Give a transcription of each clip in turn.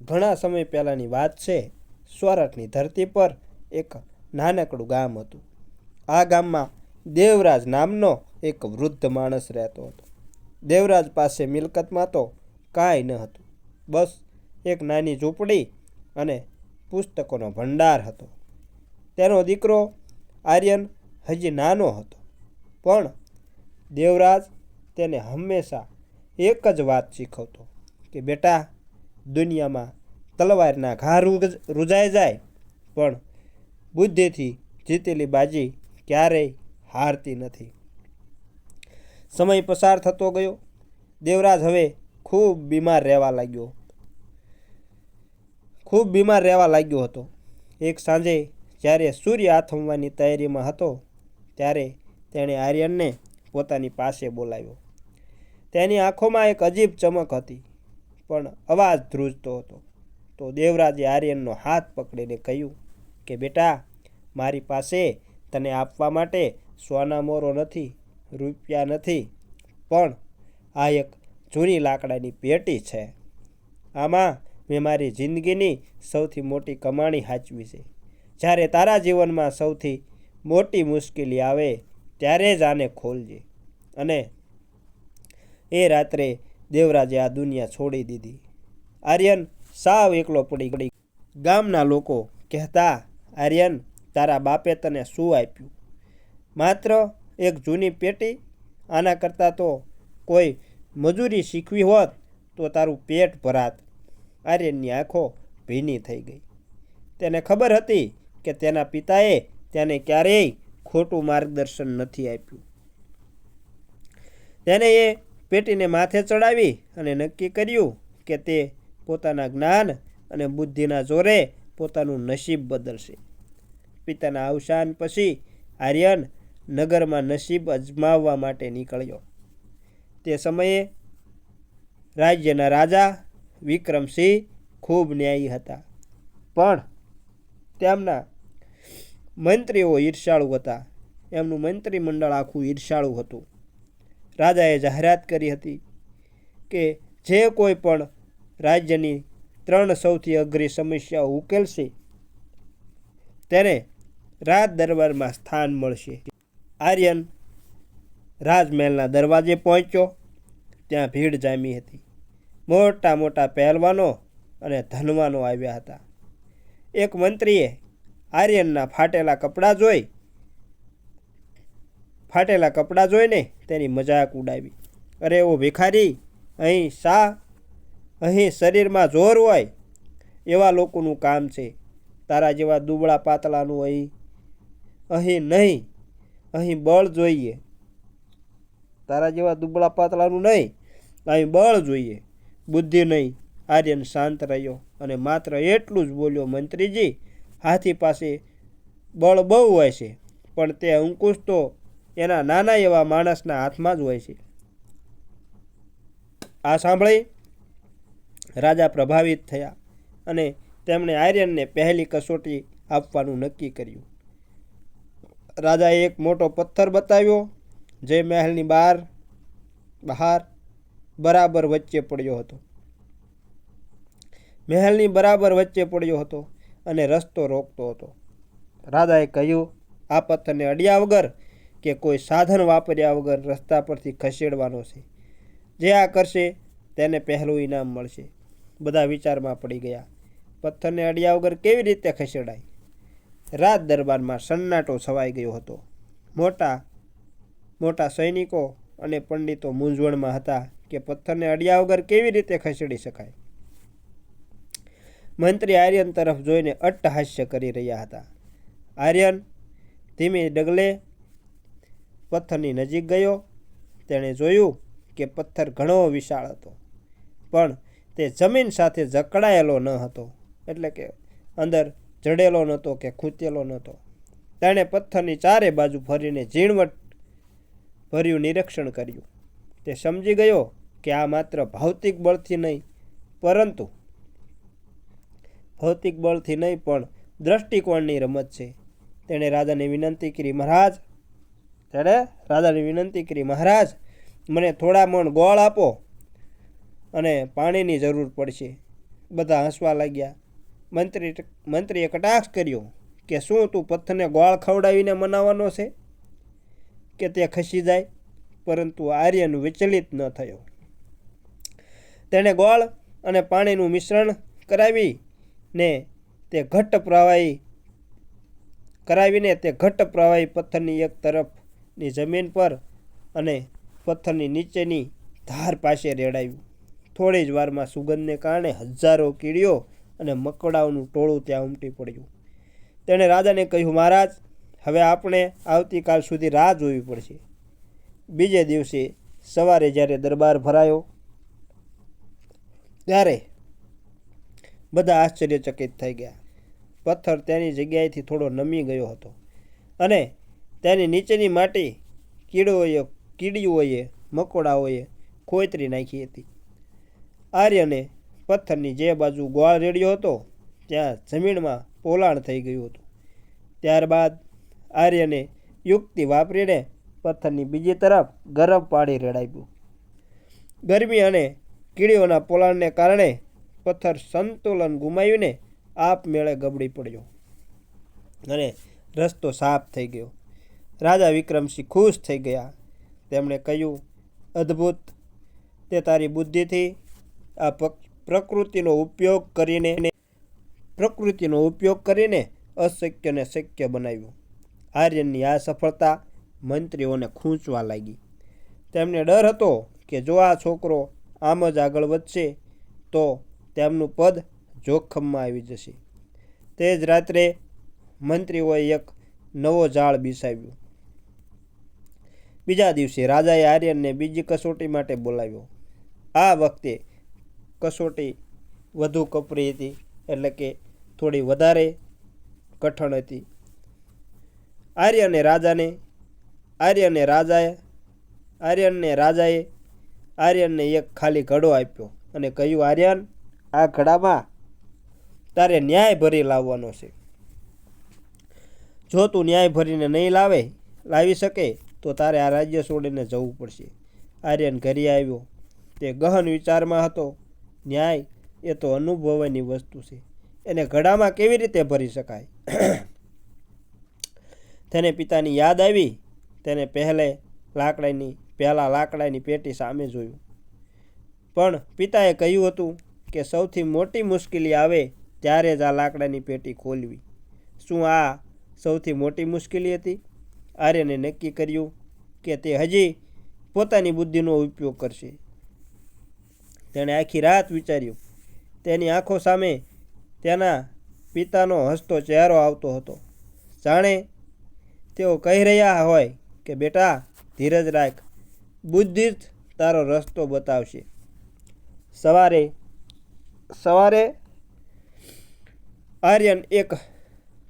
ઘણા સમય પહેલાંની વાત છે. સ્વરાટની ધરતી પર એક નાનકડું ગામ હતું. આ ગામમાં દેવરાજ નામનો એક વૃદ્ધ માણસ રહેતો હતો. દેવરાજ પાસે મિલકતમાં તો કાંઈ ન હતું. બસ એક નાની ઝૂંપડી અને પુસ્તકોનો ભંડાર હતો. તેનો દીકરો આર્યન હજી નાનો હતો, પણ દેવરાજ તેને હંમેશા એક જ વાત શીખવતો કે બેટા, દુનિયામાં તલવારના ઘા રૂજાઈ જાય, પણ બુદ્ધિથી જીતેલી બાજી ક્યારેય હારતી નથી. સમય પસાર થતો ગયો. દેવરાજ હવે ખૂબ બીમાર રહેવા લાગ્યો હતો. એક સાંજે જ્યારે સૂર્ય આથમવાની તૈયારીમાં હતો, ત્યારે તેણે આર્યનને પોતાની પાસે બોલાવ્યો. તેની આંખોમાં એક અજીબ ચમક હતી, પણ અવાજ ધ્રુજતો હતો. તો દેવરાજે આર્યનનો હાથ પકડીને કહ્યું કે બેટા, મારી પાસે તને આપવા માટે સોના મોરો નથી, રૂપિયા નથી, પણ આ એક જૂની લાકડાની પેટી છે. આમાં મેં મારી જિંદગીની સૌથી મોટી કમાણી સાચવી છે. જ્યારે તારા જીવનમાં સૌથી મોટી મુશ્કેલી આવે ત્યારે જ આને ખોલજે. અને એ રાત્રે દેવરાજે આ દુનિયા છોડી દીધી. આર્યન સાવ એકલો પડી. ગામના લોકો કહેતા, આર્યન, તારા બાપે તને શું આપ્યું? માત્ર એક જૂની પેટી? આના કરતાં તો કોઈ મજૂરી શીખવી હોત તો તારું પેટ ભરાત. આર્યનની આંખો ભીની થઈ ગઈ. તેને ખબર હતી કે તેના પિતાએ તેને ક્યારેય ખોટું માર્ગદર્શન નથી આપ્યું. તેને એ પેટીને માથે ચડાવી અને નક્કી કર્યું કે તે પોતાના જ્ઞાન અને બુદ્ધિના જોરે પોતાનું નસીબ બદલશે. પિતાના અવસાન પછી આર્યન નગરમાં નસીબ અજમાવવા માટે નીકળ્યો. તે સમયે રાજ્યના રાજા વિક્રમસિંહ ખૂબ ન્યાયી હતા, પણ તેમના મંત્રીઓ ઈર્ષાળુ હતા. એમનું મંત્રીમંડળ આખું ઈર્ષાળુ હતું. રાજાએ જાહેરાત કરી હતી કે જે કોઈ પણ રાજ્યની 3 સૌથી અઘરી સમસ્યાઓ ઉકેલશે તેને રાજ દરબારમાં સ્થાન મળશે. આર્યન રાજમહેલના દરવાજે પહોંચ્યો. ત્યાં ભીડ જામી હતી. મોટા મોટા પહેલવાનો અને ધનવાનો આવ્યા હતા. એક મંત્રીએ આર્યનના ફાટેલા કપડાં જોઈને તેની મજાક ઉડાવી. અરે ઓ ભિખારી, અહીં શરીરમાં જોર હોય એવા લોકોનું કામ છે. તારા જેવા દુબળા પાતળાનું અહીં નહીં, અહીં બળ જોઈએ. અહીં બળ જોઈએ, બુદ્ધિ નહીં. આર્યન શાંત રહ્યો અને માત્ર એટલું જ બોલ્યો, મંત્રીજી, હાથી પાસે બળ બહુ હોય છે, પણ તે અંકુશ તો એના નાના એવા માણસના હાથમાં જ હોય છે. આ સાંભળી રાજા પ્રભાવિત થયા અને તેમણે આર્યનને પહેલી કસોટી આપવાનું નક્કી કર્યું. રાજાએ એક મોટો પથ્થર બતાવ્યો, જે મહેલની બહાર બરાબર વચ્ચે પડ્યો હતો અને રસ્તો રોકતો હતો. રાજાએ કહ્યું, આ પથ્થરને અડ્યા વગર કે કોઈ સાધન વાપર્યા વગર રસ્તા પરથી ખસેડવાનો છે. જે આ કરશે તેને પહેલું ઇનામ મળશે. બધા વિચારમાં પડી ગયા. પથ્થરને અડ્યા વગર કેવી રીતે ખસેડાય? રાજ દરબારમાં સન્નાટો છવાઈ ગયો હતો. મોટા સૈનિકો અને પંડિતો મૂંઝવણમાં હતા કે પથ્થરને અડ્યા વગર કેવી રીતે ખસેડી શકાય. મંત્રી આર્યન તરફ જોઈને અટ્ટહાસ્ય કરી રહ્યા હતા. આર્યન ધીમે ડગલે પથ્થરની નજીક ગયો. તેણે જોયું કે પથ્થર ઘણો વિશાળ હતો, પણ તે જમીન સાથે જકડાયેલો ન હતો, એટલે કે અંદર જડેલો નહોતો કે ખૂંચેલો નહોતો. તેણે પથ્થરની ચારે બાજુ ફરીને ઝીણવટ ભર્યું નિરીક્ષણ કર્યું. તે સમજી ગયો કે આ માત્ર ભૌતિક બળથી નહીં પણ દ્રષ્ટિકોણની રમત છે. તેણે રાજાને વિનંતી કરી, મહારાજ, મને થોડા મણ ગોળ આપો અને પાણીની જરૂર પડશે. બધા હસવા લાગ્યા. મંત્રીએ કટાક્ષ કર્યો કે શું તું પથ્થરને ગોળ ખવડાવીને મનાવવાનો છે કે તે ખસી જાય? પરંતુ આર્યન વિચલિત ન થયો. તેણે ગોળ અને પાણીનું મિશ્રણ કરાવીને તે ઘટ્ટ પ્રવાહી પથ્થરની એક તરફની જમીન પર અને પથ્થરની નીચેની ધાર પાસે રેડાવ્યું. થોડી જ વારમાં સુગંધને કારણે હજારો કીડીઓ અને મકોડાઓનું ટોળું ત્યાં ઉમટી પડ્યું. તેણે રાજાને કહ્યું, મહારાજ, હવે આપણે આવતીકાલ સુધી રાહ જોવી પડશે. બીજે દિવસે સવારે જ્યારે દરબાર ભરાયો ત્યારે બધા આશ્ચર્યચકિત થઈ ગયા. પથ્થર તેની જગ્યાએથી થોડો નમી ગયો હતો અને તેની નીચેની માટી કીડીઓએ મકોડાઓએ ખોતરી નાખી હતી. આર્યને પથ્થરની જે બાજુ ગોળ રેડ્યો હતો ત્યાં જમીનમાં પોલાણ થઈ ગયું હતું. ત્યારબાદ આર્યને યુક્તિ વાપરીને પથ્થરની બીજી તરફ ગરમ પાણી રેડાવ્યું. ગરમી અને કીડીઓના પોલાણને કારણે પથ્થર સંતુલન ગુમાવીને આપમેળે ગબડી પડ્યો અને રસ્તો સાફ થઈ ગયો. રાજા વિક્રમસિંહ ખુશ થઈ ગયા. તેમણે કહ્યું, અદ્ભુત! તે તારી બુદ્ધિથી આ પ્રકૃતિનો ઉપયોગ કરીને અશક્યને શક્ય બનાવ્યું. આર્યનની આ સફળતા મંત્રીઓને ખૂંચવા લાગી. તેમને ડર હતો કે જો આ છોકરો આમ જ આગળ વધશે તો તેમનું પદ જોખમમાં આવી જશે. તે જ રાત્રે મંત્રીઓએ એક નવો જાળ બિછાવ્યો. બીજા દિવસે રાજાએ આર્યનને બીજી કસોટી માટે બોલાવ્યો. આ વખતે કસોટી વધુ કપરી હતી, એટલે કે થોડી વધારે કઠણ હતી. આર્યને રાજાએ આર્યનને એક ખાલી ઘડો આપ્યો અને કહ્યું, આર્યન, આ ઘડામાં તારે ન્યાય ભરી લાવવાનો છે. જો તું ન્યાય ભરીને નહીં લાવી શકે તો તારે આ રાજ્ય છોડીને જવું પડશે. આર્યન ઘરે આવ્યો. તે ગહન વિચારમાં હતો. ન્યાય એ તો અનુભવવાની વસ્તુ છે, એને ઘડામાં કેવી રીતે ભરી શકાય? તેને પિતાની યાદ આવી. તેને પહેલા લાકડાની પેટી સામે જોયું. પણ પિતાએ કહ્યું હતું કે સૌથી મોટી મુશ્કેલી આવે ત્યારે જ આ લાકડાની પેટી ખોલવી. શું આ સૌથી મોટી મુશ્કેલી હતી? આર્યને નક્કી કર્યું કે તે હજી પોતાની બુદ્ધિનો ઉપયોગ કરશે. તેણે આખી રાત વિચાર્યું. તેની આંખો સામે તેના પિતાનો હસતો ચહેરો આવતો હતો. જાણે તેઓ કહી રહ્યા હોય કે બેટા, ધીરજ રાખ, બુદ્ધિ જ તારો રસ્તો બતાવશે. સવારે આર્યન એક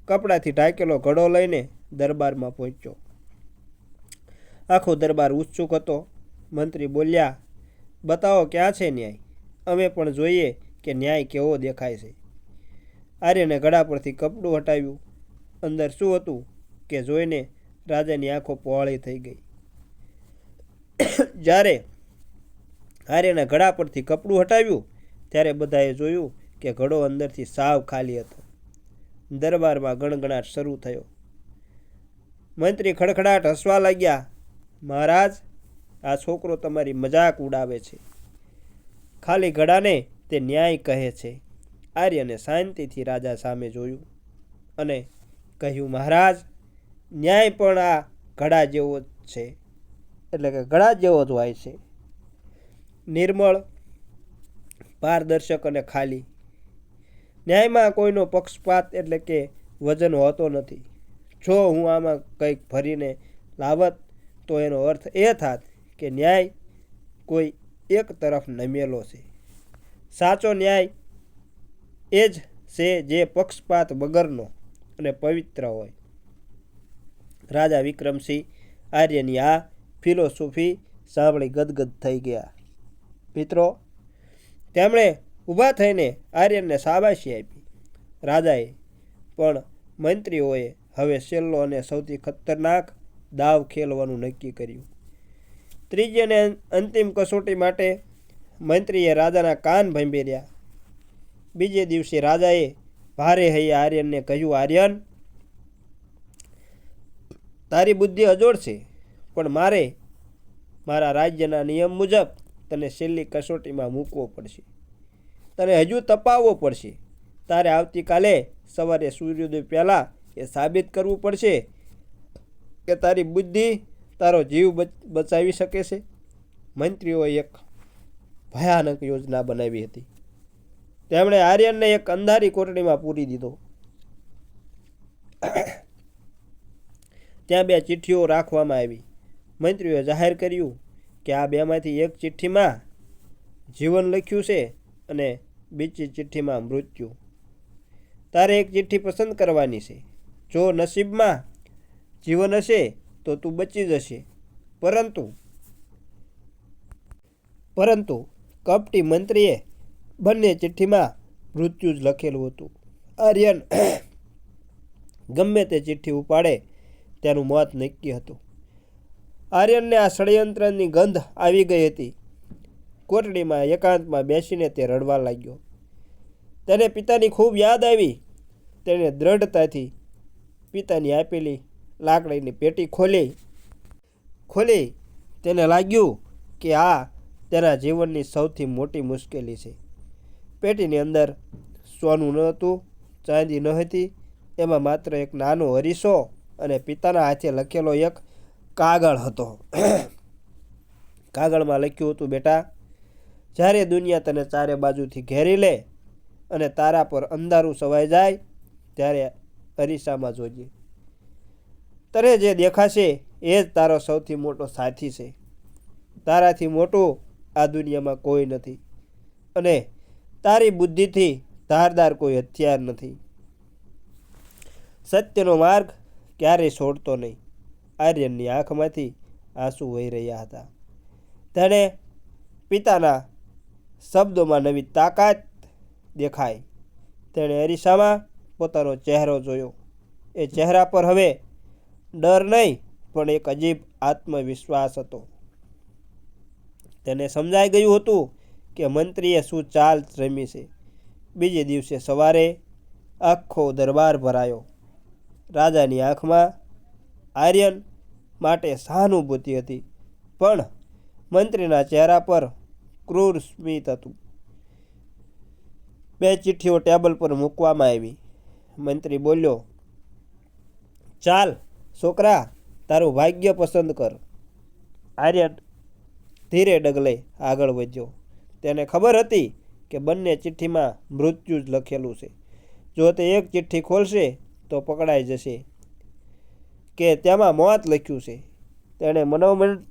કપડાથી ઢાંકેલો ઘડો લઈને દરબારમાં પહોંચ્યો. આખો દરબાર ઉત્સુક હતો. મંત્રી બોલ્યા, બતાવો, ક્યાં છે ન્યાય? અમે પણ જોઈએ કે ન્યાય કેવો દેખાય છે. આર્યને ઘડા પરથી કપડું હટાવ્યું. અંદર શું હતું કે જોઈને રાજાની આંખો પહોળી થઈ ગઈ. જ્યારે આર્યના ઘડા પરથી કપડું હટાવ્યું ત્યારે બધાએ જોયું કે ઘડો અંદરથી સાવ ખાલી હતો. દરબારમાં ગણગણાટ શરૂ થયો. મંત્રી ખડખડાટ હસવા લાગ્યા. મહારાજ, આ છોકરો તમારી મજાક ઉડાવે છે. ખાલી ઘડાને તે ન્યાય કહે છે. આર્યને શાંતિથી રાજા સામે જોયું અને કહ્યું, મહારાજ, ન્યાય પણ આ ઘડા જેવો જ છે, એટલે કે ઘડા જેવો જ હોય છે. નિર્મળ, પારદર્શક અને ખાલી. ન્યાયમાં કોઈનો પક્ષપાત એટલે કે વજન હોતો નથી. જો હું આમાં કંઈક ભરીને લાવત તો એનો અર્થ એ થાત કે ન્યાય કોઈ એક તરફ નમેલો છે. સાચો ન્યાય એ જ છે જે પક્ષપાત વગરનો અને પવિત્ર હોય. રાજા વિક્રમસિંહ આર્યની આ ફિલોસોફી સાંભળી ગદગદ થઈ ગયા. મિત્રો, તેમણે ઊભા થઈને આર્યનને શાબાશી આપી. રાજાએ પણ મંત્રીઓએ હવે છેલ્લો અને સૌથી ખતરનાક દાવ ખેલવાનું નક્કી કર્યું. ત્રીજી અને અંતિમ કસોટી માટે મંત્રીએ રાજાના કાન ભંભેર્યા. બીજે દિવસે રાજાએ ભારે હૈયે આર્યનને કહ્યું, આર્યન, તારી બુદ્ધિ અજોડ છે, પણ મારે મારા રાજ્યના નિયમ મુજબ તને છેલ્લી કસોટીમાં મૂકવો પડશે. તને હજુ તપાવવો પડશે. તારે આવતીકાલે સવારે સૂર્યોદય પહેલાં એ સાબિત કરવું પડશે કે તારી બુદ્ધિ તારો જીવ બચાવી શકે છે. મંત્રીઓએ એક ભયાનક યોજના બનાવી હતી. તેમણે આર્યનને એક અંધારી કોટડીમાં પૂરી દીધો. ત્યાં 2 ચિઠ્ઠીઓ રાખવામાં આવી. મંત્રીઓએ જાહેર કર્યું કે આ બેમાંથી એક ચિઠ્ઠીમાં જીવન લખ્યું છે અને બીજી ચિઠ્ઠીમાં મૃત્યુ. તારે એક ચિઠ્ઠી પસંદ કરવાની છે. જો નસીબમાં જીવન હશે તો તું બચી જશે, પરંતુ કપટી મંત્રીએ બંને ચિઠ્ઠીમાં મૃત્યુ જ લખેલું હતું. આર્યન ગમે તે ચિઠ્ઠી ઉપાડે તેનું મોત નક્કી હતું. આર્યનને આ ષડયંત્રની ગંધ આવી ગઈ હતી. કોટડીમાં એકાંતમાં બેસીને તે રડવા લાગ્યો. તેને પિતાની ખૂબ યાદ આવી. તેણે દ્રઢતાથી પિતાની આપેલી લાકડીની પેટી ખોલી. તેને લાગ્યું કે આ તેના જીવનની સૌથી મોટી મુશ્કેલી છે. પેટીની અંદર સોનું ન હતું, ચાંદી ન હતી. એમાં માત્ર એક નાનો અરીસો અને પિતાના હાથે લખેલો એક કાગળ હતો. કાગળમાં લખ્યું હતું, બેટા, જ્યારે દુનિયા તને ચારે બાજુથી ઘેરી લે અને તારા પર અંધારું છવાઈ જાય ત્યારે અરીસામાં જોજે. તને જે દેખાશે એ જ તારો સૌથી મોટો સાથી છે. તારાથી મોટું આ દુનિયામાં કોઈ નથી અને તારી બુદ્ધિથી ધારદાર કોઈ હથિયાર નથી. સત્યનો માર્ગ ક્યારેય છોડતો નહીં. આર્યનની આંખમાંથી આંસુ વહી રહ્યા હતા. તેણે પિતાના શબ્દોમાં નવી તાકાત દેખાઈ. તેણે અરીસામાં પોતાનો ચહેરો જોયો. એ ચહેરા પર હવે ડર નહીં, પણ એક અજીબ આત્મવિશ્વાસ હતો. તેને સમજાઈ ગયું હતું કે મંત્રીએ શું ચાલ રમી છે. બીજે દિવસે સવારે આખો દરબાર ભરાયો. રાજાની આંખમાં આર્યન માટે સહાનુભૂતિ હતી, પણ મંત્રીના ચહેરા પર ક્રૂર સ્મિત હતું. 2 ચિઠ્ઠીઓ ટેબલ પર મૂકવામાં આવી. મંત્રી બોલ્યો, ચાલ છોકરા, તારું ભાગ્ય પસંદ કર. આર્યન ધીરે ડગલે આગળ વધ્યો. તેને ખબર હતી કે બંને ચિઠ્ઠીમાં મૃત્યુ જ લખેલું છે. જો તે એક ચિઠ્ઠી ખોલશે તો પકડાઈ જશે કે તેમાં મોત લખ્યું છે. તેણે મનોમન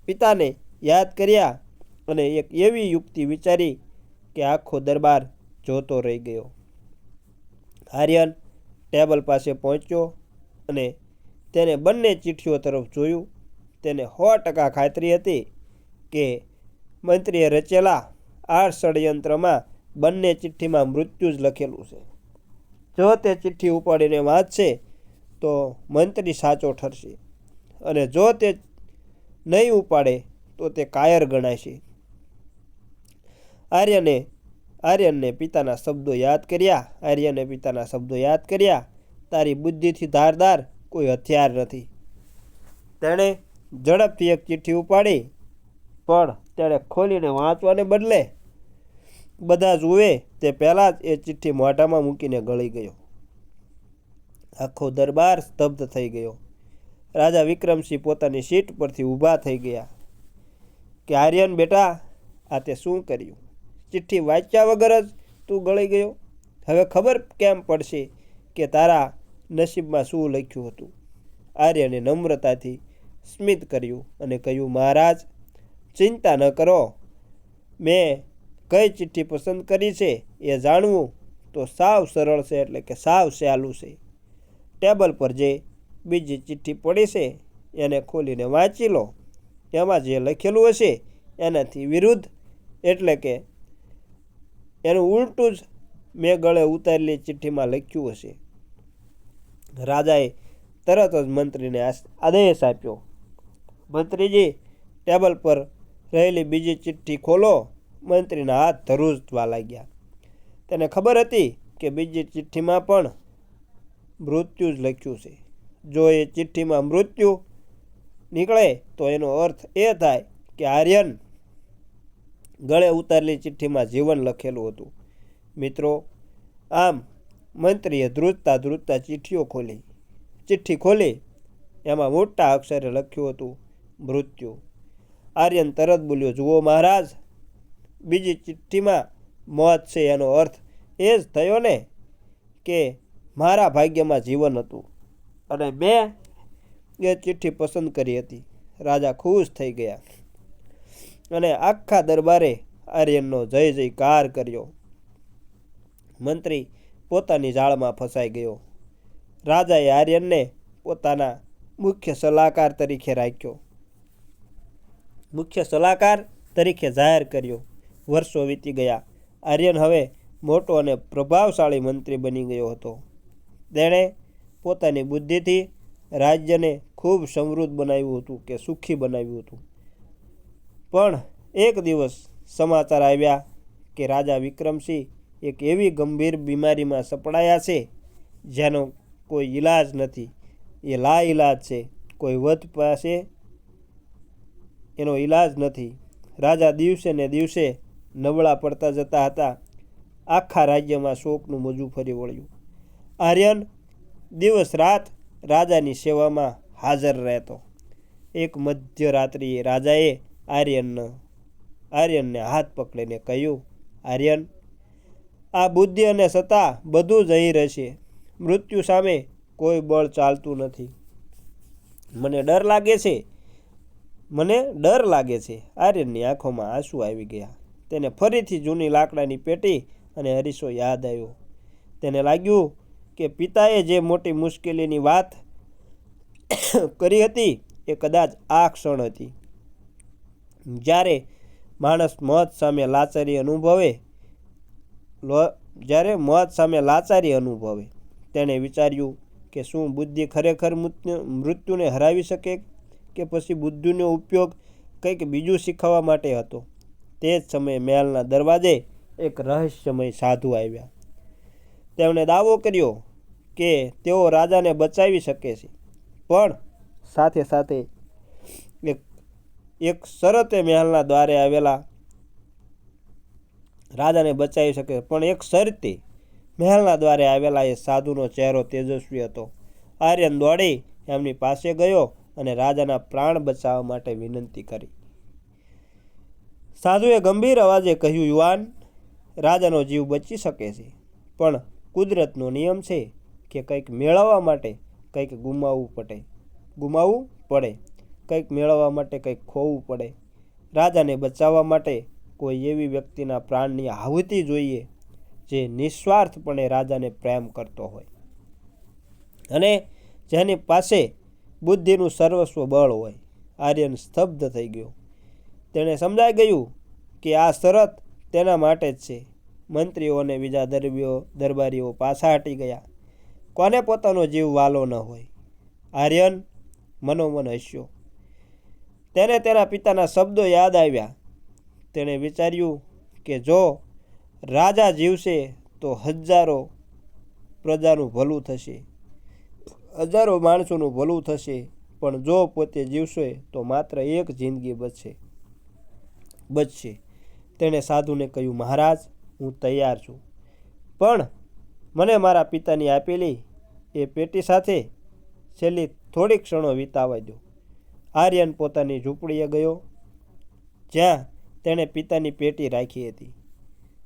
પિતાને યાદ કર્યા અને એક એવી યુક્તિ વિચારી કે આખો દરબાર જોતો રહી ગયો. આર્યન ટેબલ પાસે પહોંચ્યો અને તેને બંને ચિઠ્ઠીઓ તરફ જોયું. તેને 100% ખાતરી હતી કે મંત્રીએ રચેલા આ ષડયંત્રમાં બંને ચિઠ્ઠીમાં મૃત્યુ જ લખેલું છે. જો તે ચિઠ્ઠી ઉપાડીને વાંચશે તો મંત્રી સાચો ઠરશે અને જો તે નહીં ઉપાડે તો તે કાયર ગણાશે. આર્યને પિતાના શબ્દો યાદ કર્યા. તારી બુદ્ધિથી ધારદાર કોઈ હથિયાર નથી. તેણે ઝડપથી એક ચિઠ્ઠી ઉપાડી, પણ તેણે ખોલીને વાંચવાને બદલે બધા જુએ તે પહેલાં જ એ ચિઠ્ઠી મોઢામાં મૂકીને ગળી ગયો. આખો દરબાર સ્તબ્ધ થઈ ગયો. રાજા વિક્રમસિંહ પોતાની સીટ પરથી ઊભા થઈ ગયા કે આર્યન બેટા, આ તે શું કર્યું? ચિઠ્ઠી વાંચ્યા વગર જ તું ગળી ગયો. હવે ખબર કેમ પડશે કે તારા નસીબમાં શું લખ્યું હતું? આર્યને નમ્રતાથી સ્મિત કર્યું અને કહ્યું, મહારાજ, ચિંતા ન કરો. મેં કઈ ચિઠ્ઠી પસંદ કરી છે એ જાણવું તો સાવ સરળ છે, એટલે કે સાવ સહેલું છે. ટેબલ પર જે બીજી ચિઠ્ઠી પડી છે એને ખોલીને વાંચી લો. એમાં જે લખેલું હશે એનાથી વિરુદ્ધ, એટલે કે એનું ઉલટું જ મેં ગળે ઉતારેલી ચિઠ્ઠીમાં લખ્યું હશે. રાજાએ તરત જ મંત્રીને આદેશ આપ્યો, મંત્રીજી, ટેબલ પર રહેલી બીજી ચિઠ્ઠી ખોલો. મંત્રીના હાથ ધ્રુજવા લાગ્યા. તેને ખબર હતી કે બીજી ચિઠ્ઠીમાં પણ મૃત્યુ જ લખ્યું છે. જો એ ચિઠ્ઠીમાં મૃત્યુ નીકળે તો એનો અર્થ એ થાય કે આર્યન ગળે ઉતારેલી ચિઠ્ઠીમાં જીવન લખેલું હતું. મિત્રો, આમ મંત્રીએ ધ્રુજતા ચિઠ્ઠી ખોલી. એમાં મોટા અક્ષરે લખ્યું હતું મૃત્યુ. આર્યન તરત બોલ્યો, જુઓ મહારાજ, બીજી ચિઠ્ઠીમાં મોત છે. એનો અર્થ એ જ થયો ને કે મારા ભાગ્યમાં જીવન હતું અને મેં એ ચિઠ્ઠી પસંદ કરી હતી. રાજા ખુશ થઈ ગયા અને આખા દરબારે આર્યનનો જય જયકાર કર્યો. મંત્રી પોતાની જાળમાં ફસાઈ ગયો. રાજાએ આર્યનને પોતાના મુખ્ય સલાહકાર તરીકે જાહેર કર્યો. વર્ષો વીતી ગયા. આર્યન હવે મોટો અને પ્રભાવશાળી મંત્રી બની ગયો હતો. તેણે પોતાની બુદ્ધિથી રાજ્યને ખૂબ સમૃદ્ધ બનાવ્યું હતું, કે સુખી બનાવ્યું હતું. પણ એક દિવસ સમાચાર આવ્યા કે રાજા વિક્રમસિંહ એક એવી ગંભીર બીમારીમાં સપડાયા છે જેનો કોઈ ઈલાજ નથી. એ લાઈલાજ છે. કોઈ વધ પાસે એનો ઈલાજ નથી. રાજા દિવસે ને દિવસે નબળા પડતા જતા હતા. આખા રાજ્યમાં શોકનું મોજું ફરી વળ્યું. આર્યન દિવસ રાત રાજાની સેવામાં હાજર રહેતો. એક મધ્યરાત્રિએ રાજાએ આર્યનને હાથ પકડીને કહ્યું, આર્યન, આ બુદ્ધિ અને સત્તા બધું જ અહીં રહેશે. મૃત્યુ સામે કોઈ બળ ચાલતું નથી. મને ડર લાગે છે. આર્યનની આંખોમાં આંસુ આવી ગયા. તેને ફરીથી જૂની લાકડાની પેટી અને અરીસો યાદ આવ્યો. તેને લાગ્યું કે પિતાએ જે મોટી મુશ્કેલીની વાત કરી હતી એ કદાચ આ ક્ષણ હતી. જ્યારે માણસ મોત સામે લાચારી અનુભવે, તેણે વિચાર્યું કે શું બુદ્ધિ ખરેખર મૃત્યુને હરાવી શકે, કે પછી બુદ્ધિનો ઉપયોગ કંઈક બીજું શીખવવા માટે હતો. તે જ સમયે મહેલના દરવાજે એક રહસ્યમય સાધુ આવ્યા. તેમણે દાવો કર્યો કે તેઓ રાજાને બચાવી શકે છે, પણ સાથે સાથે એક શરતે મહેલના દ્વારે આવેલા રાજાને બચાવી શકે, પણ એક શરતે. મહેલના દ્વારે આવેલા એ સાધુનો ચહેરો તેજસ્વી હતો. આર્યન દોડી એમની પાસે ગયો અને રાજાના પ્રાણ બચાવવા માટે વિનંતી કરી. સાધુએ ગંભીર અવાજે કહ્યું, યુવાન, રાજાનો જીવ બચી શકે છે, પણ કુદરતનો નિયમ છે કે કંઈક મેળવવા માટે કંઈક ગુમાવવું પડે, કંઈક મેળવવા માટે કંઈક ખોવું પડે. રાજાને બચાવવા માટે કોઈ એવી વ્યક્તિના પ્રાણની આહુતિ જોઈએ જે નિસ્વાર્થપણે રાજાને પ્રેમ કરતો હોય અને જેની પાસે બુદ્ધિનું સર્વસ્વ બળ હોય. આર્યન સ્તબ્ધ થઈ ગયો. તેણે સમજાઈ ગયું કે આ શરત તેના માટે જ છે. મંત્રીઓ અને બીજા દરબારીઓ પાછા હટી ગયા. કોને પોતાનો જીવ વાલો ન હોય? આર્યન મનોમન હસ્યો. તેને તેના પિતાના શબ્દો યાદ આવ્યા. તેણે વિચાર્યું કે જો રાજા જીવશે તો હજારો પ્રજાનું ભલું થશે, હજારો માણસોનું ભલું થશે, પણ જો પોતે જીવશે તો માત્ર એક જિંદગી બચશે. તેણે સાધુને કહ્યું, મહારાજ, હું તૈયાર છું, પણ મને મારા પિતાની આપેલી એ પેટી સાથે છેલ્લી થોડી ક્ષણો વિતાવવા દો. આર્યન પોતાની ઝૂંપડીએ ગયો, જ્યાં તેણે પિતાની પેટી રાખી હતી.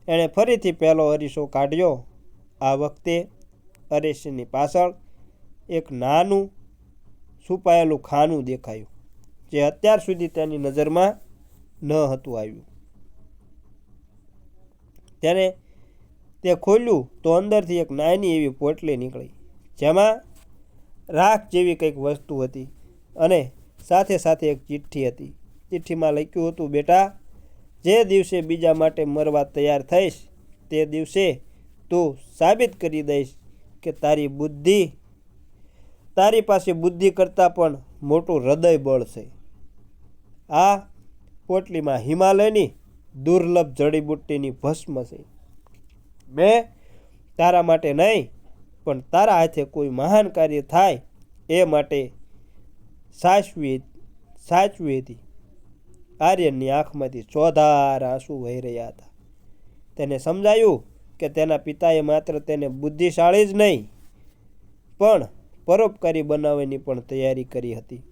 એણે ફરીથી પહેલો અરીસો કાઢ્યો. આ વખતે અરીસાની પાછળ એક નાનું છુપાયેલું ખાનું દેખાયું, જે અત્યાર સુધી તેની નજરમાં ન હતું આવ્યું. તેને તે ખોલ્યું તો અંદરથી એક નાની એવી પોટલી નીકળી, જેમાં રાખ જેવી કંઈક વસ્તુ હતી અને સાથે સાથે એક ચિઠ્ઠી હતી. ચિઠ્ઠીમાં લખ્યું હતું, બેટા, જે દિવસે બીજા માટે મરવા તૈયાર થઈશ તે દિવસે તું સાબિત કરી દઈશ કે તારી પાસે બુદ્ધિ કરતાં પણ મોટું હૃદય બળ છે. આ પોટલીમાં હિમાલયની દુર્લભ જડીબુટ્ટીની ભસ્મ છે. મેં તારા માટે નહીં પણ તારા હાથે કોઈ મહાન કાર્ય થાય એ માટે સાચવી હતી. આર્યનની આંખમાંથી ચોધાર આંસુ વહી રહ્યા હતા. તેને સમજાયું કે તેના પિતાએ માત્ર તેને બુદ્ધિશાળી જ નહીં પણ પરોપકારી બનાવવાની પણ તૈયારી કરી હતી.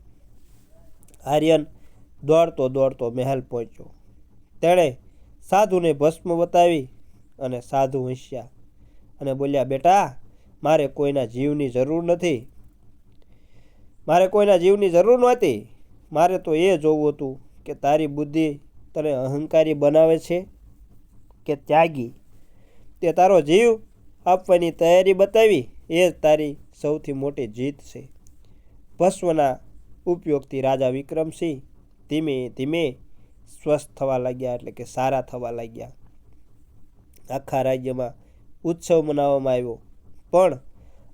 આર્યન દોડતો મહેલ પહોંચ્યો. તેણે સાધુને ભસ્મ બતાવી અને સાધુ હસ્યા અને બોલ્યા, બેટા, મારે કોઈના જીવની જરૂર નહોતી. મારે તો એ જોવું હતું કે તારી બુદ્ધિ તને અહંકારી બનાવે છે કે ત્યાગી. તે તારો જીવ આપવાની તૈયારી બતાવી એ જ તારી સૌથી મોટી જીત છે. ભસ્મના ઉપયોગથી રાજા વિક્રમસિંહ ધીમે ધીમે સ્વસ્થ થવા લાગ્યા, એટલે કે સારા થવા લાગ્યા. આખા રાજ્યમાં ઉત્સવ મનાવવામાં આવ્યો. પણ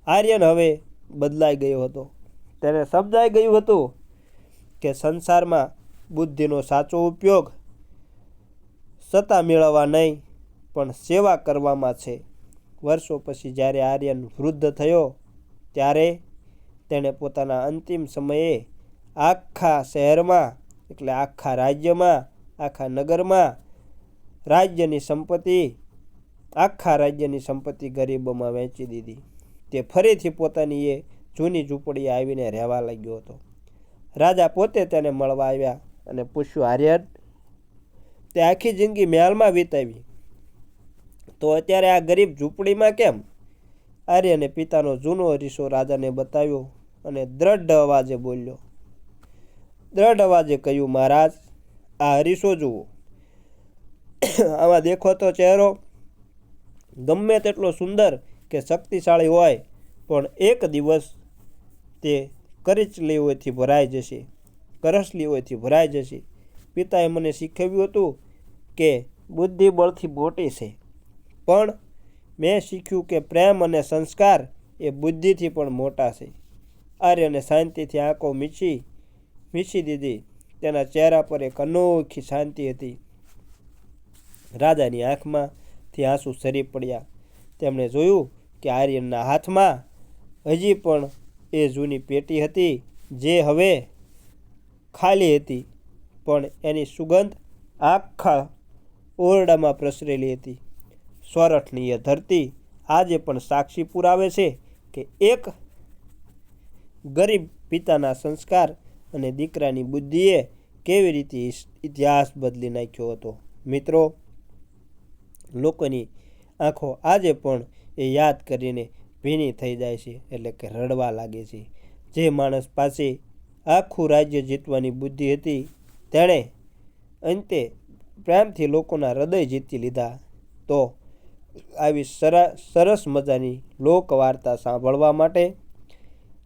આર્યન હવે બદલાઈ ગયો હતો. તેને સમજાઈ ગયું હતું કે સંસારમાં બુદ્ધિનો સાચો ઉપયોગ સત્તા મેળવવા નહીં પણ સેવા કરવામાં છે. વર્ષો પછી જ્યારે આર્યન વૃદ્ધ થયો ત્યારે તેણે પોતાના અંતિમ સમયે આખા શહેરમાં, એટલે આખા રાજ્યમાં, આખા નગરમાં આખા રાજ્યની સંપત્તિ ગરીબોમાં વહેંચી દીધી. તે ફરીથી પોતાની એ જૂની ઝૂંપડીએ આવીને રહેવા લાગ્યો હતો. રાજા પોતે તેને મળવા આવ્યા અને પૂછ્યું, આર્યન, તે આખી જિંદગી મહેલમાં વિતાવી, તો અત્યારે આ ગરીબ ઝૂંપડીમાં કેમ? આર્યને પિતાનો જૂનો અરીસો રાજાને બતાવ્યો અને દ્રઢ અવાજે કહ્યું, મહારાજ, આ અરીસો જુઓ. આમાં દેખો તો ચહેરો ગમે તેટલો સુંદર કે શક્તિશાળી હોય પણ એક દિવસ તે કરચલીઓથી ભરાઈ જશે. પિતાએ મને શીખવ્યું હતું કે બુદ્ધિ બળથી મોટી છે, પણ મેં શીખ્યું કે પ્રેમ અને સંસ્કાર એ બુદ્ધિથી પણ મોટા છે. આર્યને શાંતિથી આંખો મીચી દીધી. તેના ચહેરા પર એક અનોખી શાંતિ હતી. રાજાની આંખમાંથી આંસુ સરી પડ્યા. તેમણે જોયું કે આર્યનના હાથમાં હજી પણ એ જૂની પેટી હતી જે હવે ખાલી હતી, પણ એની સુગંધ આખા ઓરડામાં પ્રસરેલી હતી. સોરઠની એ ધરતી આજે પણ સાક્ષી પુરાવે છે કે એક ગરીબ પિતાના સંસ્કાર અને દીકરાની બુદ્ધિએ કેવી રીતે ઇતિહાસ બદલી નાખ્યો હતો. મિત્રો, લોકોની આંખો આજે પણ એ યાદ કરીને ભીની થઈ જાય છે, એટલે કે રડવા લાગે છે. જે માણસ પાસે આખું રાજ્ય જીતવાની બુદ્ધિ હતી, તેણે અંતે પ્રેમથી લોકોના હૃદય જીતી લીધા. તો આવી સરસ મજાની લોકવાર્તા સાંભળવા માટે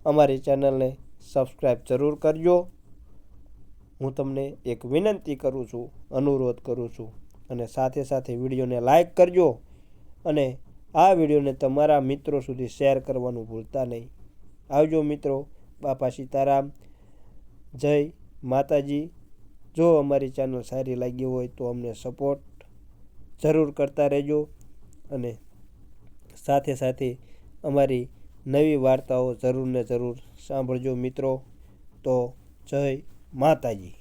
અમારી ચેનલને સબસ્ક્રાઈબ જરૂર કરજો. હું તમને એક વિનંતી કરું છું, અનુરોધ કરું છું, અને સાથે સાથે વિડીયોને લાઈક કરજો અને આ વિડીયોને તમારા મિત્રો સુધી શેર કરવાનું ભૂલતા નહીં. આવજો મિત્રો. બાપા સીતારામ. જય માતાજી. જો અમારી ચેનલ સારી લાગી હોય તો અમને સપોર્ટ જરૂર કરતા રહેજો અને સાથે સાથે અમારી નવી વાર્તાઓ જરૂર સાંભળજો મિત્રો. તો જય માતાજી.